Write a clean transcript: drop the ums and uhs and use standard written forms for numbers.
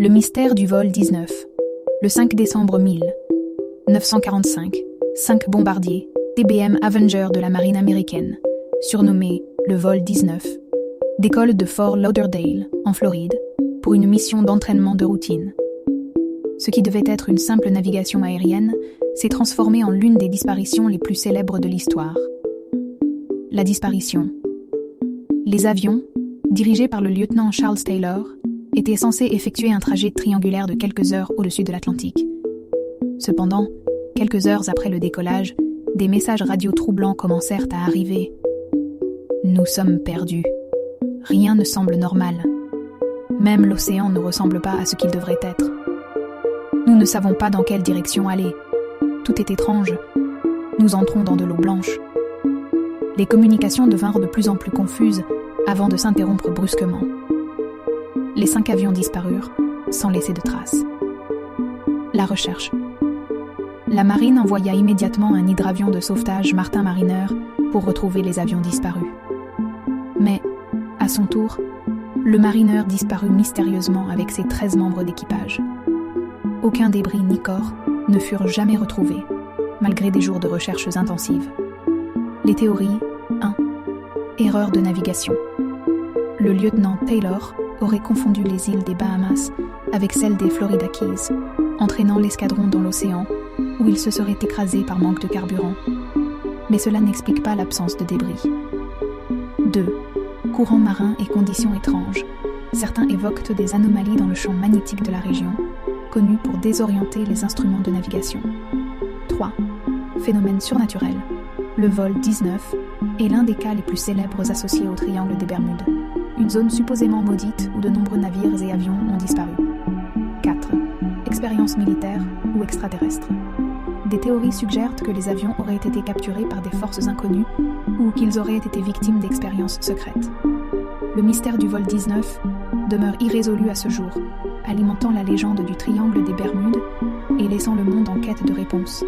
Le mystère du vol 19. Le 5 décembre 1945, 5 bombardiers, TBM Avenger de la marine américaine, surnommés le vol 19, décollent de Fort Lauderdale, en Floride, pour une mission d'entraînement de routine. Ce qui devait être une simple navigation aérienne s'est transformé en l'une des disparitions les plus célèbres de l'histoire. La disparition. Les avions, dirigés par le lieutenant Charles Taylor, étaient censés effectuer un trajet triangulaire de quelques heures au-dessus de l'Atlantique. Cependant, quelques heures après le décollage, des messages radio troublants commencèrent à arriver. Nous sommes perdus. Rien ne semble normal. Même l'océan ne ressemble pas à ce qu'il devrait être. Nous ne savons pas dans quelle direction aller. Tout est étrange. Nous entrons dans de l'eau blanche. Les communications devinrent de plus en plus confuses avant de s'interrompre brusquement. Les 5 avions disparurent, sans laisser de traces. La recherche. La marine envoya immédiatement un hydravion de sauvetage Martin Mariner pour retrouver les avions disparus. Mais, à son tour, le Mariner disparut mystérieusement avec ses 13 membres d'équipage. Aucun débris ni corps ne furent jamais retrouvés, malgré des jours de recherches intensives. Les théories. 1. Erreur de navigation. Le lieutenant Taylor aurait confondu les îles des Bahamas avec celles des Florida Keys, entraînant l'escadron dans l'océan, où il se serait écrasé par manque de carburant. Mais cela n'explique pas l'absence de débris. 2. Courants marins et conditions étranges. Certains évoquent des anomalies dans le champ magnétique de la région, connues pour désorienter les instruments de navigation. 3. Phénomène surnaturel. Le vol 19 est l'un des cas les plus célèbres associés au triangle des Bermudes, une zone supposément maudite où de nombreux navires et avions ont disparu. 4. Expérience militaire ou extraterrestre. Des théories suggèrent que les avions auraient été capturés par des forces inconnues ou qu'ils auraient été victimes d'expériences secrètes. Le mystère du vol 19 demeure irrésolu à ce jour, alimentant la légende du triangle des Bermudes et laissant le monde en quête de réponses.